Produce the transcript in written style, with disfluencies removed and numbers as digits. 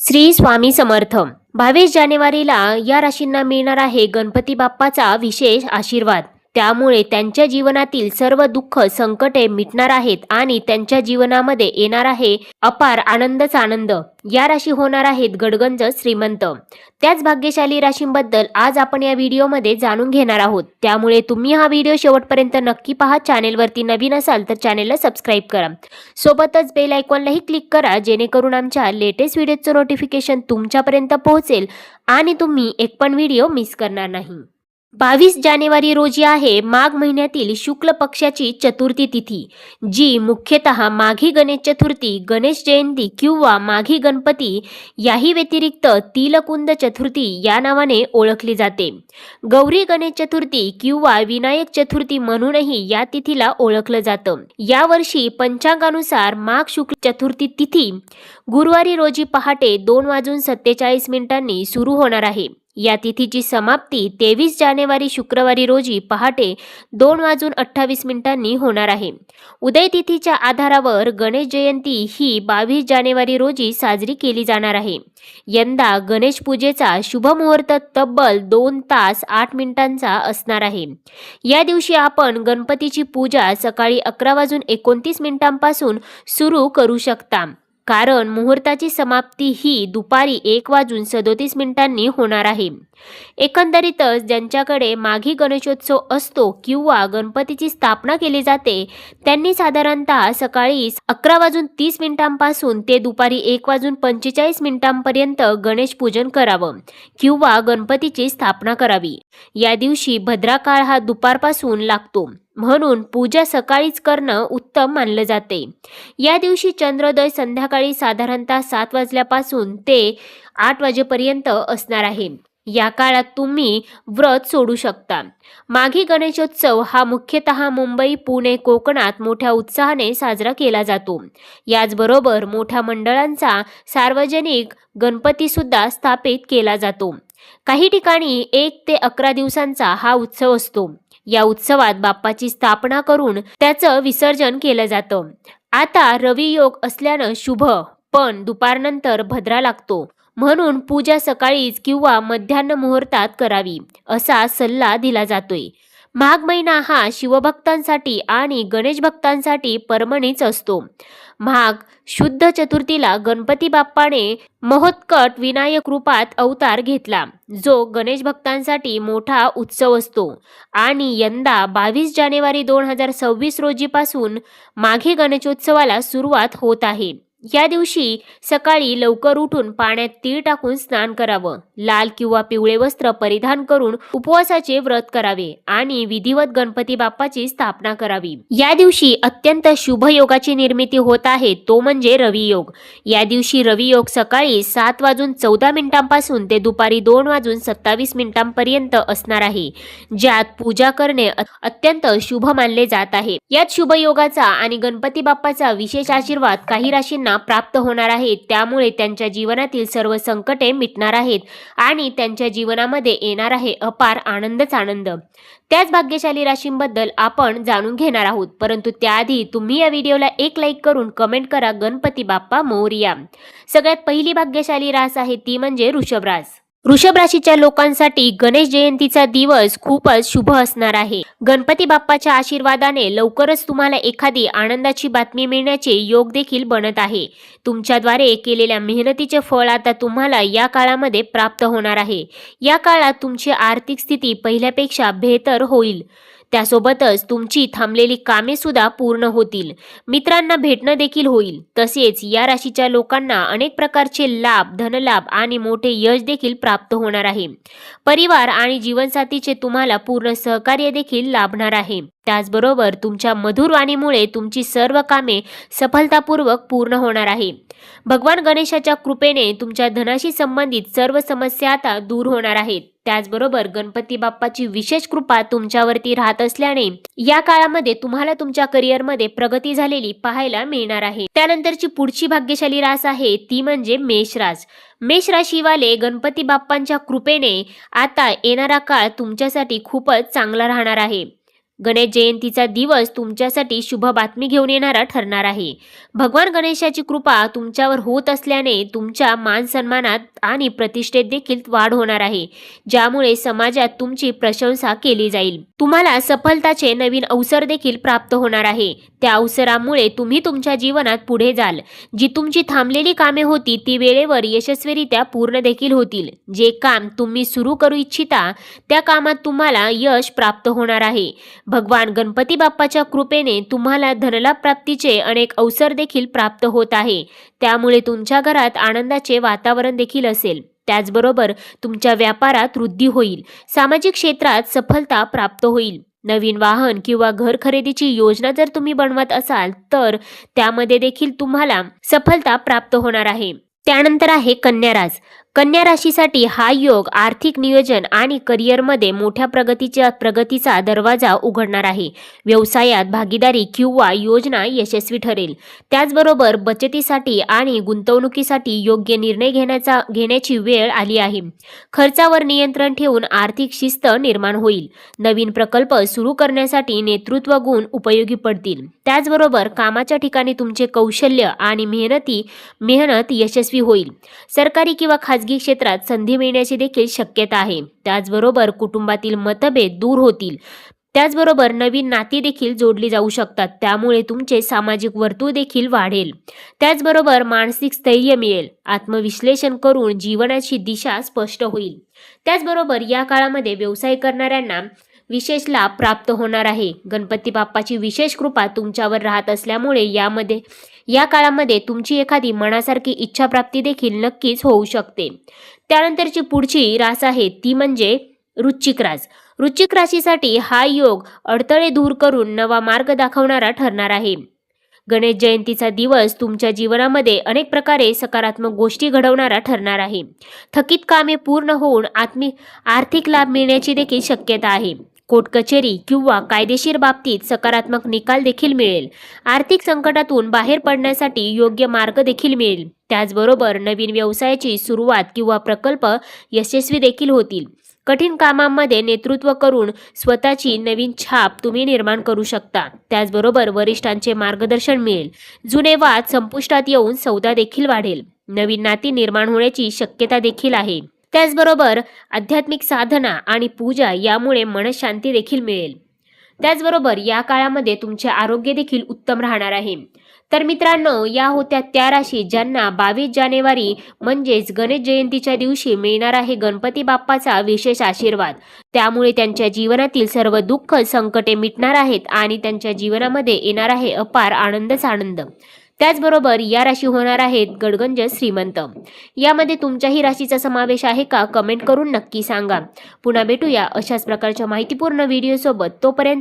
श्री स्वामी समर्थ. 22 जानेवारीला या राशींना मिळणार आहे गणपती बाप्पाचा विशेष आशीर्वाद. त्यामुळे त्यांच्या जीवनातील सर्व दुःख संकटे मिटणार आहेत आणि त्यांच्या जीवनामध्ये येणार आहे अपार आनंदच आनंद. या राशी होणार आहेत गडगंज श्रीमंत. त्याच भाग्यशाली राशींबद्दल आज आपण या व्हिडिओमध्ये जाणून घेणार आहोत. त्यामुळे तुम्ही हा व्हिडिओ शेवटपर्यंत नक्की पहा. चॅनेलवरती नवीन असाल तर चॅनेलला सबस्क्राईब करा. सोबतच बेल आयकॉनलाही क्लिक करा, जेणेकरून आमच्या लेटेस्ट व्हिडिओचं नोटिफिकेशन तुमच्यापर्यंत पोहोचेल आणि तुम्ही एक पण व्हिडिओ मिस करणार नाही. 22 जानेवारी रोजी आहे माघ महिन्यातील शुक्ल पक्षाची चतुर्थी तिथी, जी मुख्यतः माघी गणेश चतुर्थी, गणेश जयंती किंवा माघी गणपती याही व्यतिरिक्त तिलकुंद चतुर्थी या नावाने ओळखली जाते. गौरी गणेश चतुर्थी किंवा विनायक चतुर्थी म्हणूनही या तिथीला ओळखलं जातं. यावर्षी पंचांगानुसार माघ शुक्ल चतुर्थी तिथी गुरुवारी रोजी पहाटे 2:47 सुरू होणार आहे. या तिथीची समाप्ती 23 जानेवारी शुक्रवारी रोजी पहाटे 2:28 होणार आहे. उदय तिथीच्या आधारावर गणेश जयंती ही 22 जानेवारी रोजी साजरी केली जाणार आहे. यंदा गणेश पूजेचा शुभ मुहूर्त तब्बल 2 तास 8 मिनिटांचा असणार आहे. या दिवशी आपण गणपतीची पूजा सकाळी 11:29 सुरू करू शकता, कारण मुहूर्ताची समाप्ती ही दुपारी 1:37 होणार आहे. एकंदरीतच ज्यांच्याकडे माघी गणेशोत्सव असतो किंवा गणपतीची स्थापना केली जाते, त्यांनी साधारणतः सकाळी 11:30 ते दुपारी 1:45 गणेश पूजन करावं किंवा गणपतीची स्थापना करावी. या दिवशी भद्रा काळ हा दुपारपासून लागतो, म्हणून पूजा सकाळीच करणं उत्तम मानलं जाते. या दिवशी चंद्रोदय संध्याकाळी साधारणतः 7 वाजल्यापासून ते 8 वाजेपर्यंत असणार आहे. या काळात तुम्ही व्रत सोडू शकता. माघी गणेशोत्सव हा मुख्यतः मुंबई, पुणे, कोकणात मोठ्या उत्साहाने साजरा केला जातो. याचबरोबर मोठ्या मंडळांचा सार्वजनिक गणपती सुद्धा स्थापित केला जातो. काही ठिकाणी 1 ते 11 दिवसांचा हा उत्सव असतो. या उत्सवात बाप्पाची स्थापना करून त्याचं विसर्जन केलं जातं. आता रवी योग असल्यानं शुभ, पण दुपारनंतर भद्रा लागतो, म्हणून पूजा सकाळीच किंवा मध्यान्ह मुहूर्तात करावी असा सल्ला दिला जातोय. माघ महिना हा शिवभक्तांसाठी आणि गणेश भक्तांसाठी पर्वणीच असतो. माघ शुद्ध चतुर्थीला गणपती बाप्पाने महोत्कट विनायक रूपात अवतार घेतला, जो गणेश भक्तांसाठी मोठा उत्सव असतो. आणि यंदा 22 जानेवारी 2026 रोजीपासून माघी गणेशोत्सवाला सुरुवात होत आहे. या दिवशी सकाळी लवकर उठून पाण्यात तीळ टाकून स्नान करावं, लाल किंवा पिवळे वस्त्र परिधान करून उपवासाचे व्रत करावे आणि विधिवत गणपती बाप्पाची स्थापना करावी. या दिवशी अत्यंत शुभ योगाची निर्मिती होत आहे, तो म्हणजे रवी योग. या दिवशी रवी योग सकाळी 7:14 ते दुपारी 2:27 असणार आहे, ज्यात पूजा करणे अत्यंत शुभ मानले जात आहे. यात शुभ योगाचा आणि गणपती बाप्पाचा विशेष आशीर्वाद काही राशींना प्राप्त होणार आहे. त्यामुळे त्यांच्या जीवनातील सर्व संकटे मिटणार आहेत आणि त्यांच्या जीवनामध्ये येणार आहे अपार आनंदच आनंद. त्याच भाग्यशाली राशींबद्दल आपण जाणून घेणार आहोत, परंतु त्याआधी तुम्ही या व्हिडिओला एक लाईक करून कमेंट करा, गणपती बाप्पा मोरया. सगळ्यात पहिली भाग्यशाली रास आहे ती म्हणजे वृषभ रास. वृषभ राशीच्या लोकांसाठी गणेश जयंतीचा दिवस खूपच शुभ असणार आहे. गणपती बाप्पाच्या आशीर्वादाने लवकरच तुम्हाला एखादी आनंदाची बातमी मिळण्याचे योग देखील बनत आहे. तुमच्याद्वारे केलेल्या मेहनतीचे फळ आता तुम्हाला या काळामध्ये प्राप्त होणार आहे. या काळात तुमची आर्थिक स्थिती पहिल्यापेक्षा बेहतर होईल. त्यासोबतच तुमची थांबलेली कामे सुद्धा पूर्ण होतील. मित्रांना भेटणं देखील होईल. तसेच या राशीच्या लोकांना अनेक प्रकारचे लाभ, धनलाभ आणि मोठे यश देखील प्राप्त होणार आहे. परिवार आणि जीवनसाथीचे तुम्हाला पूर्ण सहकार्य देखील लाभणार आहे. त्याचबरोबर तुमच्या मधुर वाणीमुळे तुमची सर्व कामे सफलतापूर्वक पूर्ण होणार आहे. भगवान गणेशाच्या कृपेने तुमच्या धनाशी संबंधित सर्व समस्या आता दूर होणार आहेत. त्याचबरोबर गणपती बाप्पाची विशेष कृपा तुमच्यावरती राहत असल्याने या काळामध्ये तुम्हाला तुमच्या करिअरमध्ये प्रगती झालेली पाहायला मिळणार आहे. त्यानंतरची पुढची भाग्यशाली रास आहे ती म्हणजे मेष रास. मेष राशीवाले गणपती बाप्पांच्या कृपेने आता येणारा काळ तुमच्यासाठी खूपच चांगला राहणार आहे. गणेश जयंतीचा दिवस तुमच्यासाठी शुभ बातमी घेऊन येणारा ठरणार आहे. भगवान गणेशाची कृपा तुमच्यावर होत असल्याने तुमच्या मान सन्मानात आणि प्रतिष्ठेत देखील वाढ होणार आहे, ज्यामुळे समाजात तुमची प्रशंसा केली जाईल. तुम्हाला सफलताचे नवीन अवसर देखील प्राप्त होणार आहे. त्या अवसरामुळे तुम्ही तुमच्या जीवनात पुढे जाल. जी तुमची थांबलेली कामे होती ती वेळेवर यशस्वीरित्या पूर्ण देखील होतील. जे काम तुम्ही सुरू करू इच्छिता त्या कामात तुम्हाला यश प्राप्त होणार आहे. भगवान गणपती बाप्पाच्या कृपेने तुम्हाला धनलाभ प्राप्तीचे अनेक अवसर देखील प्राप्त होत आहे. त्यामुळे तुमच्या घरात आनंदाचे वातावरण देखील असेल. त्याचबरोबर तुमच्या व्यापारात वृद्धी होईल. सामाजिक क्षेत्रात सफलता प्राप्त होईल. नवीन वाहन किंवा घर खरेदीची योजना जर तुम्ही बनवत असाल तर त्यामध्ये देखील तुम्हाला सफलता प्राप्त होणार आहे. त्यानंतर आहे कन्या रास. कन्या राशीसाठी हा योग आर्थिक नियोजन आणि करिअरमध्ये मोठ्या प्रगतीचा दरवाजा उघडणार आहे. व्यवसायात भागीदारी किंवा योजना यशस्वी ठरेल. त्याचबरोबर बचतीसाठी आणि गुंतवणुकीसाठी योग्य निर्णय घेण्याची वेळ आली आहे. खर्चावर नियंत्रण ठेवून आर्थिक शिस्त निर्माण होईल. नवीन प्रकल्प सुरू करण्यासाठी नेतृत्व गुण उपयोगी पडतील. त्याचबरोबर कामाच्या ठिकाणी तुमचे कौशल्य आणि मेहनत यशस्वी होईल. सरकारी किंवा खाजगी क्षेत्रात संधी मिळण्याची देखील शक्यता आहे. त्याचबरोबर कुटुंबातील मतभेद दूर होतील. त्याचबरोबर नवीन नाती देखील जोडली जाऊ शकतात. त्यामुळे तुमचे सामाजिक वर्तुळ देखील वाढेल. त्याचबरोबर मानसिक स्थैर्य मिळेल. आत्मविश्लेषण करून जीवनाची दिशा स्पष्ट होईल. त्याचबरोबर या काळामध्ये व्यवसाय करणाऱ्यांना विशेष लाभ प्राप्त होणार आहे. गणपती बाप्पाची विशेष कृपा तुमच्यावर राहत असल्यामुळे या काळामध्ये तुमची एखादी मनासारखी इच्छाप्राप्ती देखील नक्कीच होऊ शकते. त्यानंतरची पुढची रास आहे ती म्हणजे वृश्चिक रास. वृश्चिक राशीसाठी हा योग अडथळे दूर करून नवा मार्ग दाखवणारा ठरणार आहे. गणेश जयंतीचा दिवस तुमच्या जीवनामध्ये अनेक प्रकारे सकारात्मक गोष्टी घडवणारा ठरणार आहे. थकीत कामे पूर्ण होऊन आर्थिक लाभ मिळण्याची देखील शक्यता आहे. कोर्ट कचेरी किंवा कायदेशीर बाबतीत सकारात्मक निकाल देखील मिळेल. आर्थिक संकटातून बाहेर पडण्यासाठी योग्य मार्ग देखील मिळेल. त्याचबरोबर नवीन व्यवसायाची सुरुवात किंवा प्रकल्प यशस्वी देखील होतील. कठीण कामांमध्ये नेतृत्व करून स्वतःची नवीन छाप तुम्ही निर्माण करू शकता. त्याचबरोबर वरिष्ठांचे मार्गदर्शन मिळेल. जुने वाद संपुष्टात येऊन सौदा देखील वाढेल. नवीन नाती निर्माण होण्याची शक्यता देखील आहे. त्याचबरोबर आध्यात्मिक साधना आणि पूजा यामुळे मनशांती देखील मिळेल. त्याचबरोबर या काळामध्ये तुमचे आरोग्य देखील उत्तम राहणार आहे. तर मित्रांनो, या होत्या त्या राशी ज्यांना 22 जानेवारी म्हणजेच गणेश जयंतीच्या दिवशी मिळणार आहे गणपती बाप्पाचा विशेष आशीर्वाद. त्यामुळे त्यांच्या जीवनातील सर्व दुःख संकटे मिटणार आहेत आणि त्यांच्या जीवनामध्ये येणार आहे अपार आनंद. त्याचबरोबर या राशी होणार आहेत गडगंज श्रीमंत. यामध्ये तुमच्याही राशीचा समावेश आहे का? कमेंट करून नक्की सांगा. पुन्हा भेटूया अशाच प्रकारच्या माहितीपूर्ण व्हिडिओसोबत. तोपर्यंत